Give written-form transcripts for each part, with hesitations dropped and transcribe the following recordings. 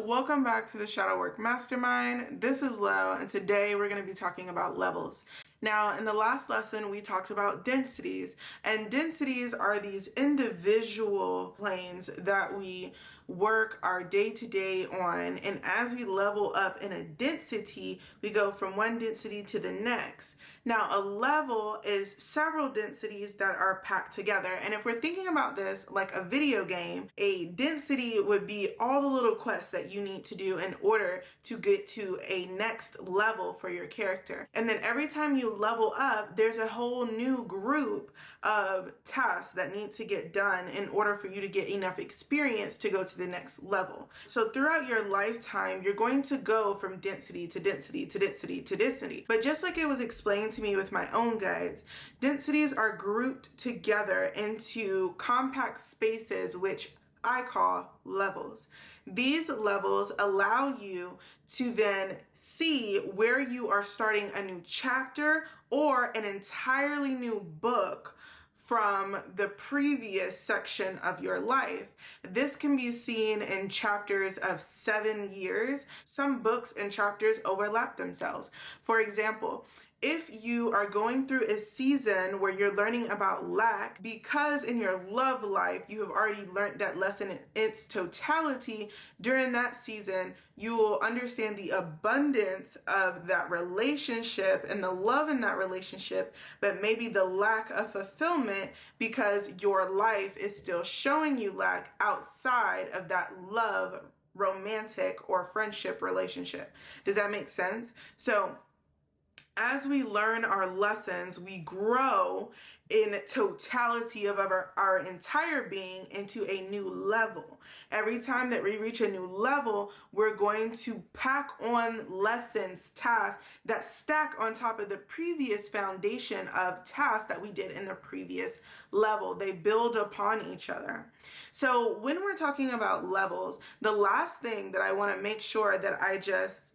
Welcome back to the Shadow Work Mastermind. This is Lo, and today we're going to be talking about levels. Now, in the last lesson, we talked about densities, and densities are these individual planes that we work our day-to-day on, and as we level up in a density, we go from one density to the next. Now, a level is several densities that are packed together, and if we're thinking about this like a video game, a density would be all the little quests that you need to do in order to get to a next level for your character. And then every time you level up, there's a whole new group of tasks that need to get done in order for you to get enough experience to go to the next level. So throughout your lifetime, you're going to go from density to density to density to density. But just like it was explained to me with my own guides, densities are grouped together into compact spaces, which I call levels. These levels allow you to then see where you are starting a new chapter or an entirely new book from the previous section of your life. This can be seen in chapters of 7 years. Some books and chapters overlap themselves. For example, if you are going through a season where you're learning about lack, because in your love life you have already learned that lesson in its totality, during that season you will understand the abundance of that relationship and the love in that relationship, but maybe the lack of fulfillment because your life is still showing you lack outside of that love, romantic, or friendship relationship. Does that make sense? So as we learn our lessons, we grow in totality of our entire being into a new level. Every time that we reach a new level, we're going to pack on lessons, tasks that stack on top of the previous foundation of tasks that we did in the previous level. They build upon each other. So when we're talking about levels, the last thing that I want to make sure that I just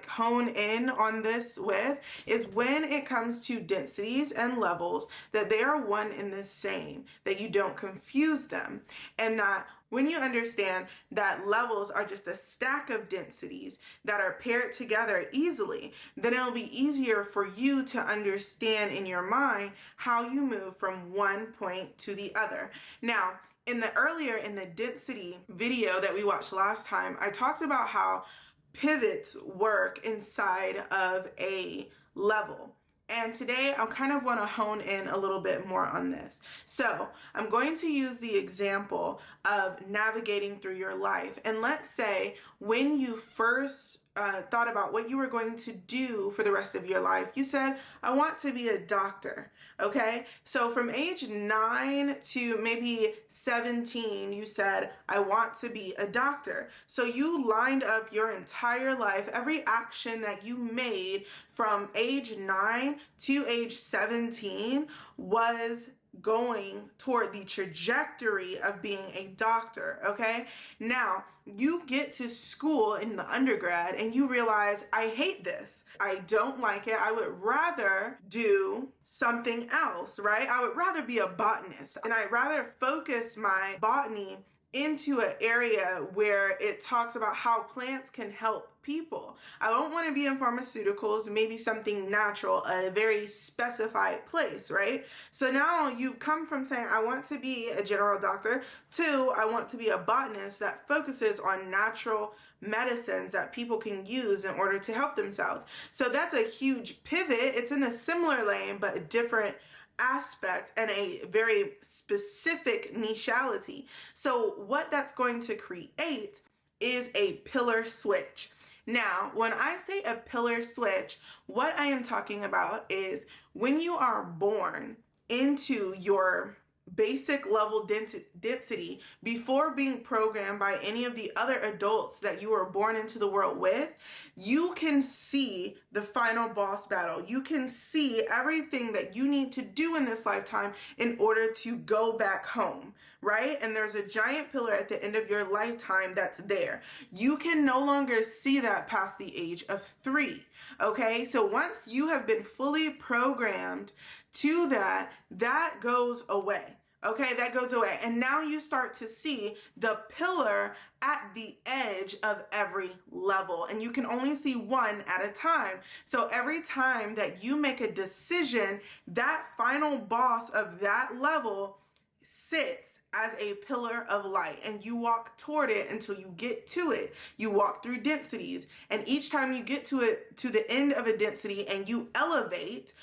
hone in on this with is when it comes to densities and levels, that they are one and the same, that you don't confuse them, and that when you understand that levels are just a stack of densities that are paired together easily, then it'll be easier for you to understand in your mind how you move from one point to the other. Now, in the density video that we watched last time, I talked about how pivots work inside of a level. And today I kind of want to hone in a little bit more on this. So I'm going to use the example of navigating through your life. And let's say when you first thought about what you were going to do for the rest of your life, you said, I want to be a doctor. Okay, so from age 9 to maybe 17, you said, I want to be a doctor. So you lined up your entire life, every action that you made from age 9 to age 17 was going toward the trajectory of being a doctor, okay? Now, you get to school in the undergrad and you realize, I hate this. I don't like it. I would rather do something else, right? I would rather be a botanist, and I'd rather focus my botany into an area where it talks about how plants can help people. I don't want to be in pharmaceuticals, maybe something natural, a very specified place, right? So now you've come from saying, I want to be a general doctor, to I want to be a botanist that focuses on natural medicines that people can use in order to help themselves. So that's a huge pivot. It's in a similar lane, but a different aspect and a very specific nichality. So what that's going to create is a pillar switch. Now, when I say a pillar switch, what I am talking about is when you are born into your basic level density before being programmed by any of the other adults that you were born into the world with, you can see the final boss battle. You can see everything that you need to do in this lifetime in order to go back home, right? And there's a giant pillar at the end of your lifetime that's there. You can no longer see that past the age of 3, okay? So once you have been fully programmed to that, that goes away. Okay, that goes away. And now you start to see the pillar at the edge of every level. And you can only see one at a time. So every time that you make a decision, that final boss of that level sits as a pillar of light, and you walk toward it until you get to it. You walk through densities, and each time you get to it, to the end of a density, and you elevate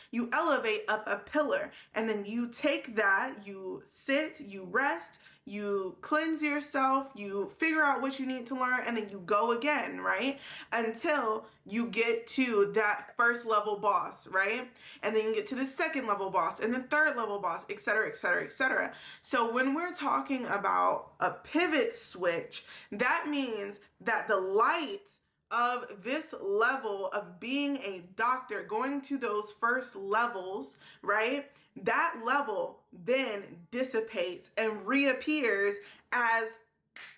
up a pillar, and then you take that, you sit, you rest, you cleanse yourself, you figure out what you need to learn, and then you go again, right? Until you get to that first level boss, right? And then you get to the second level boss and the third level boss, etc., etc., etc. So when we're talking about a pivot switch, that means that the light of this level of being a doctor, going to those first levels, right? That level then dissipates and reappears as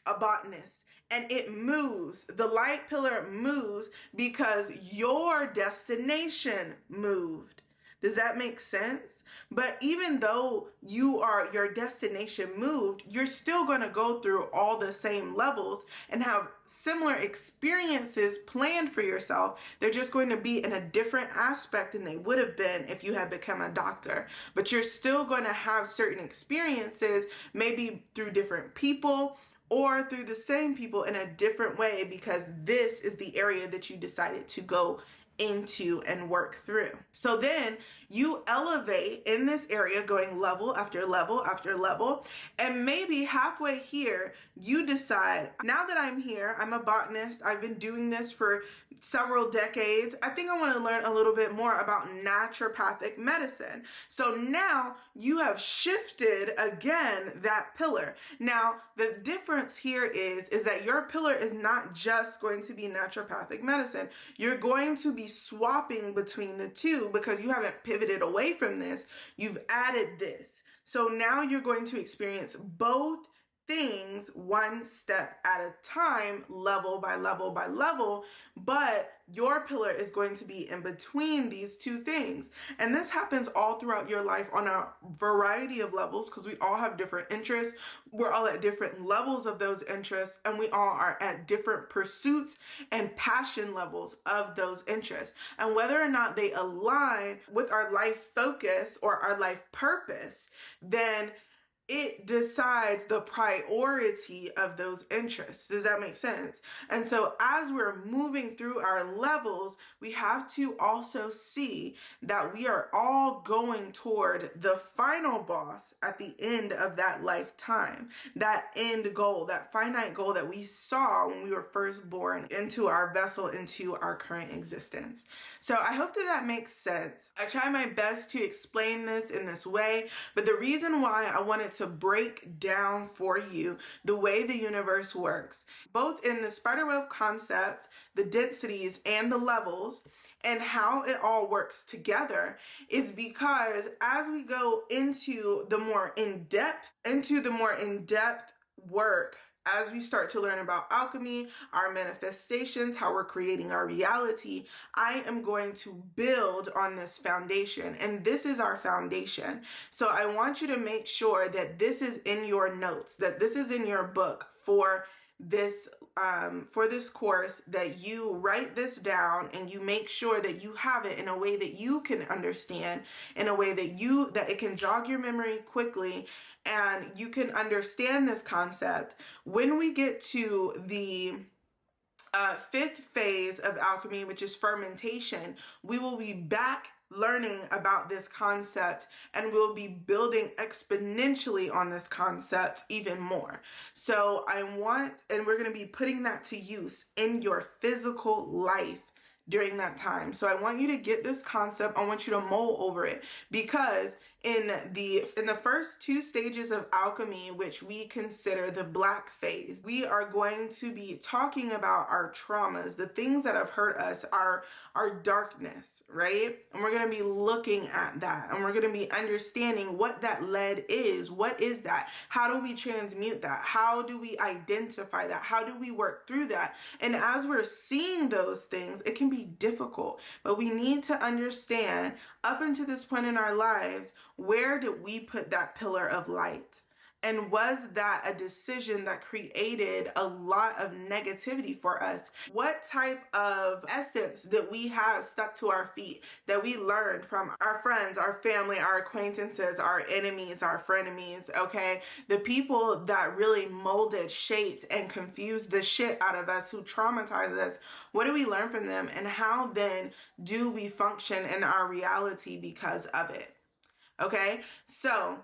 a botanist. And it moves. The light pillar moves because your destination moved. Does that make sense? But even though your destination moved, you're still going to go through all the same levels and have similar experiences planned for yourself. They're just going to be in a different aspect than they would have been if you had become a doctor. But you're still going to have certain experiences, maybe through different people or through the same people in a different way, because this is the area that you decided to go into and work through. So then you elevate in this area, going level after level after level, and maybe halfway here you decide, now that I'm here, I'm a botanist, I've been doing this for several decades, I think I want to learn a little bit more about naturopathic medicine. So now you have shifted again that pillar. Now the difference here is that your pillar is not just going to be naturopathic medicine. You're going to be swapping between the two because you haven't pivoted away from this. You've added this. So now you're going to experience both things one step at a time, level by level by level, but your pillar is going to be in between these two things. And this happens all throughout your life on a variety of levels, because we all have different interests. We're all at different levels of those interests, and we all are at different pursuits and passion levels of those interests. And whether or not they align with our life focus or our life purpose, then it decides the priority of those interests. Does that make sense? And so as we're moving through our levels, we have to also see that we are all going toward the final boss at the end of that lifetime, that end goal, that finite goal that we saw when we were first born into our vessel, into our current existence. So I hope that that makes sense. I try my best to explain this in this way, but the reason why I wanted to break down for you the way the universe works, both in the spiderweb concept, the densities, and the levels, and how it all works together, is because as we go into the more in-depth work, as we start to learn about alchemy, our manifestations, how we're creating our reality, I am going to build on this foundation. And this is our foundation. So I want you to make sure that this is in your notes, that this is in your book for this course, that you write this down and you make sure that you have it in a way that you can understand, in a way that it can jog your memory quickly, and you can understand this concept. When we get to the fifth phase of alchemy, which is fermentation, we will be back learning about this concept, and we'll be building exponentially on this concept even more. So we're going to be putting that to use in your physical life during that time. So I want you to get this concept. I want you to mull over it, because in the first 2 stages of alchemy, which we consider the black phase, we are going to be talking about our traumas, the things that have hurt us, our darkness, right? And we're going to be looking at that, and we're going to be understanding what that lead is. What is that? How do we transmute that? How do we identify that? How do we work through that? And as we're seeing those things, it can be difficult, but we need to understand, up until this point in our lives, where did we put that pillar of light? And was that a decision that created a lot of negativity for us? What type of essence did we have stuck to our feet that we learned from our friends, our family, our acquaintances, our enemies, our frenemies, okay? The people that really molded, shaped, and confused the shit out of us, who traumatized us. What do we learn from them? And how then do we function in our reality because of it? Okay, so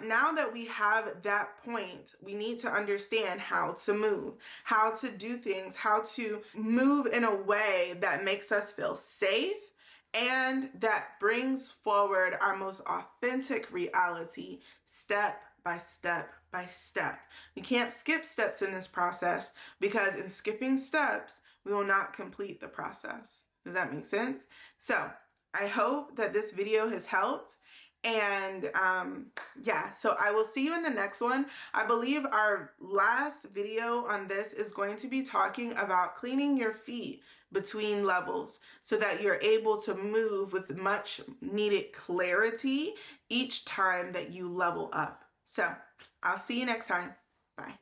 now that we have that point, we need to understand how to move, how to do things, how to move in a way that makes us feel safe and that brings forward our most authentic reality, step by step by step. We can't skip steps in this process, because in skipping steps, we will not complete the process. Does that make sense? So I hope that this video has helped. And yeah, so I will see you in the next one. I believe our last video on this is going to be talking about cleaning your feet between levels so that you're able to move with much needed clarity each time that you level up. So I'll see you next time. Bye.